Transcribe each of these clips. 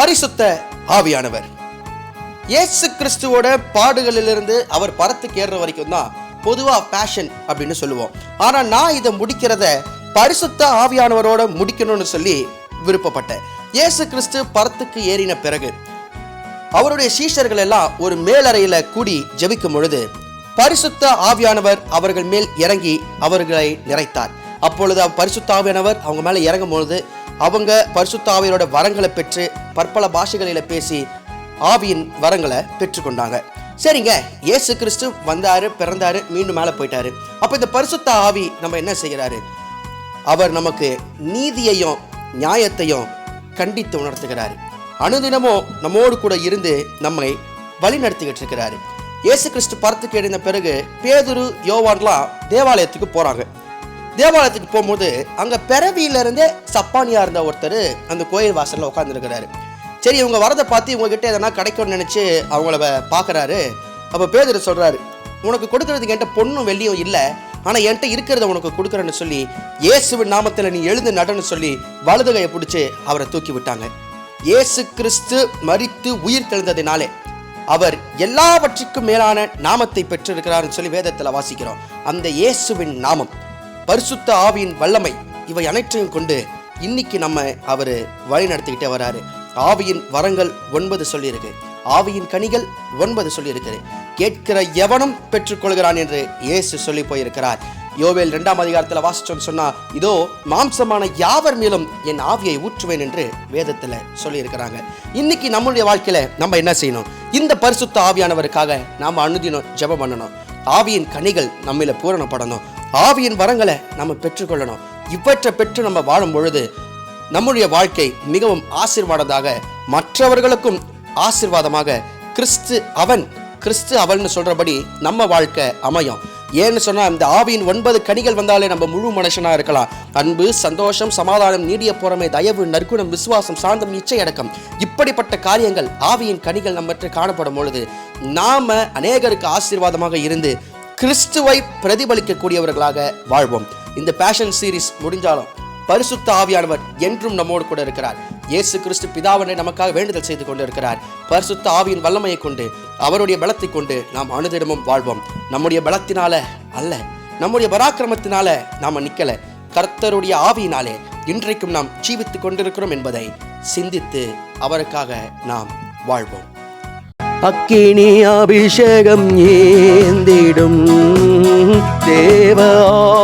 பரிசுத்த ஆவியானவர். இயேசு கிறிஸ்துவோட பாடுகளிலிருந்து அவர் பரத்துக்கு ஏறுற வரைக்கும் தான் பொதுவா பேஷன் அப்படின்னு சொல்லுவோம். ஆனா நான் இதை முடிக்கிறத பரிசுத்த ஆவியானவரோட முடிக்கணும்னு சொல்லி விருப்பப்பட்டேன். இயேசு கிறிஸ்து பரத்துக்கு ஏறின பிறகு அவருடைய சீஷர்கள் எல்லாம் ஒரு மேலறையில கூடி ஜெபிக்கும் பொழுது பரிசுத்த ஆவியானவர் அவர்கள் மேல் இறங்கி அவர்களை நிறைத்தார். அப்பொழுது பரிசுத்த ஆவியானவர் அவங்க மேல இறங்கும் பொழுது அவங்க பரிசுத்த ஆவியோட வரங்களை பெற்று பற்பல பாஷைகளில பேசி ஆவியின் வரங்களை பெற்றுக்கொண்டாங்க. சரிங்க, இயேசு கிறிஸ்து வந்தாரு, பிறந்தாரு, மீண்டும் மேலே போயிட்டாரு. அப்ப இந்த பரிசுத்த ஆவி நம்ம என்ன செய்கிறாரு? அவர் நமக்கு நீதியையும் நியாயத்தையும் கண்டித்து உணர்த்துகிறாரு. அனுதினமும் நம்மோடு கூட இருந்து நம்மை வழி நடத்திக்கிட்டு இருக்கிறாரு. இயேசு கிறிஸ்து பரத்துக்கு எழுந்த பிறகு பேதுரு, யோவான்லாம் தேவாலயத்துக்கு போறாங்க. தேவாலயத்துக்கு போகும்போது அங்க பிறவியிலிருந்தே சப்பானியா இருந்த ஒருத்தர் அந்த கோயில் வாசல்ல உட்கார்ந்துருக்கிறாரு. சரி, இவங்க வரதை பார்த்து இவங்க கிட்ட எதனா கிடைக்கும்னு நினைச்சு அவங்கள பார்க்கறாரு. அப்ப பேதுரு சொல்றாரு, உனக்கு கொடுக்கறதுக்கு என்கிட்ட பொண்ணும் வெள்ளியும் இல்லை, ஆனா என்கிட்ட இருக்கிறத உனக்கு கொடுக்குறேன்னு சொல்லி இயேசுவின் நாமத்தில் நீ எழுந்து நடன்னு சொல்லி வலது கையை பிடிச்சி அவரை தூக்கி விட்டாங்க. இயேசு கிறிஸ்து மரித்து உயிர் தெழுந்ததினாலே அவர் எல்லாவற்றுக்கும் மேலான நாமத்தை பெற்றிருக்கிறார்னு சொல்லி வேதத்தில் வாசிக்கிறோம். அந்த இயேசுவின் நாமம், பரிசுத்த ஆவியின் வல்லமை, இவை அனைத்தையும் கொண்டு இன்னைக்கு நம்ம அவர் வழி நடத்திக்கிட்டே வராரு. ஆவியின் வரங்கள் 9 சொல்லியிருக்கு, ஆவியின் கனிகள் 9 சொல்லியிருக்கு. கேட்கிற எவனும் பெற்றுக்கொள்கிறான் என்று இயேசு சொல்லி போயிருக்கிறார். யோவேல் 2ஆம் அதிகாரத்தில் வாசிச்சோன்னு சொன்னா, இதோ மாம்சமான யாவர் மேலும் என் ஆவியை ஊற்றுவேன் என்று வேதத்துல சொல்லி இருக்கிறாங்க. இன்னைக்கு நம்மளுடைய வாழ்க்கையில நம்ம என்ன செய்யணும்? இந்த பரிசுத்த ஆவியானவருக்காக நாம அனுதினம் ஜெபம் பண்ணணும். ஆவியின் கனிகள் நம்மள பூரணப்படணும். ஆவியின் வரங்களை நம்ம பெற்றுக்கொள்ளணும். இவற்றை பெற்று நம்ம வாழும் பொழுது நம்முடைய வாழ்க்கை மிகவும் ஆசீர்வாதமாக, மற்றவர்களுக்கும் ஆசீர்வாதமாக கிறிஸ்து அவன் கிறிஸ்து அவள்னு சொல்றபடி நம்ம வாழ்க்கை அமையும். ஏன்னு சொன்னா இந்த ஆவியின் 9 கனிகள் வந்தாலே நம்ம முழு மனுஷனா இருக்கலாம். அன்பு, சந்தோஷம், சமாதானம், நீடிய பொறுமை, தயவு, நற்குணம், விசுவாசம், சாந்தம், இச்சை அடக்கம், இப்படிப்பட்ட காரியங்கள் ஆவியின் கனிகள் நம்மற்ற காணப்படும் பொழுது நாம அநேகருக்கு ஆசீர்வாதமாக இருந்து கிறிஸ்துவை பிரதிபலிக்கக்கூடியவர்களாக வாழ்வோம். இந்த பேஷன் சீரீஸ் முடிஞ்சாலும் பரிசுத்த ஆவியானவர் என்றும் நம்மோடு கூட இருக்கிறார். இயேசு கிறிஸ்து பிதாவினை நமக்காக வேண்டுதல் செய்து கொண்டு இருக்கிறார். பரிசுத்த ஆவியின் வல்லமையை கொண்டு, அவருடைய பலத்தை கொண்டு நாம் அனுதினமும் வாழ்வோம். நம்முடைய பலத்தினால அல்ல, நம்முடைய பராக்கிரமத்தினால நாம நிக்கல, கர்த்தருடைய ஆவியினாலே இன்றைக்கும் நாம் ஜீவித்துக் கொண்டிருக்கிறோம் என்பதை சிந்தித்து அவருக்காக நாம் வாழ்வோம். அக்கினி அபிஷேகம் ஏந்திடும், தேவ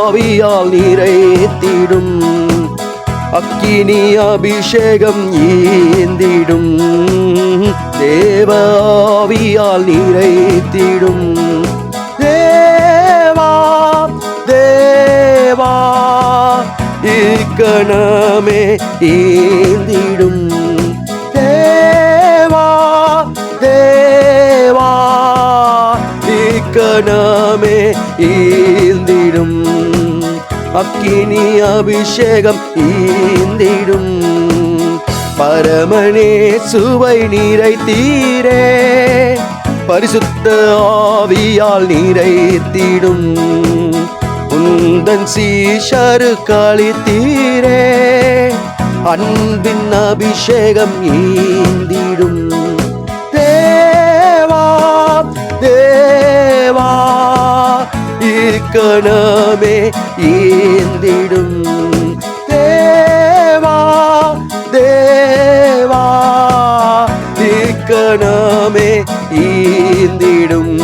ஆவியால் நிறைத்திடும். அக்கினி அபிஷேகம் ஏந்திடும், தேவ ஆவியால் நிறைத்திடும். தேவா தேவா இக்கணமே ஏந்திடும். தேவா தேவா இக்கணமே ஈந்திடும். அக்கினி அபிஷேகம் ஈந்திடும். பரமனே சுவை நிறைத்தீரே, பரிசுத்த ஆவியால் நிறைத்திடும். உந்தன் சீஷரு களித்தீரே, அன்பின் அபிஷேகம் ஈந்திடும். தேவா தேவா இக்கணமே ஈந்திடும். தேவா தேவா இக்கணமே ஈந்திடும்.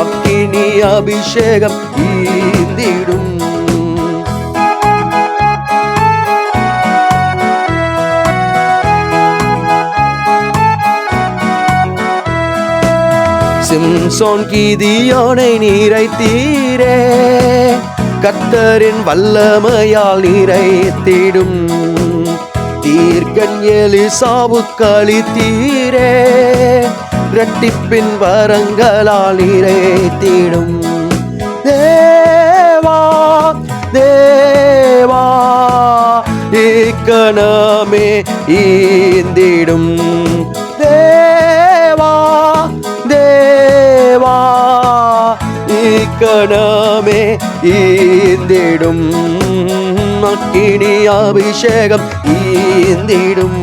அக்கினி அபிஷேகம் ஈந்திடும். சிம்சோன் கீதியோனை நிறைத்தீரே, கர்த்தரின் வல்லமையால் நிறைத்திடும். தீர்க்கன் எலிசாவுக்கு அளித்தீரே, இரட்டிப்பின் வரங்களால் நிறைத்திடும். தேவா தேவா இக்கணமே ஈந்திடும். தேவா தேவா இக்கணமே ஈந்திடும். அக்கினி அபிஷேகம் ஈந்திடும்.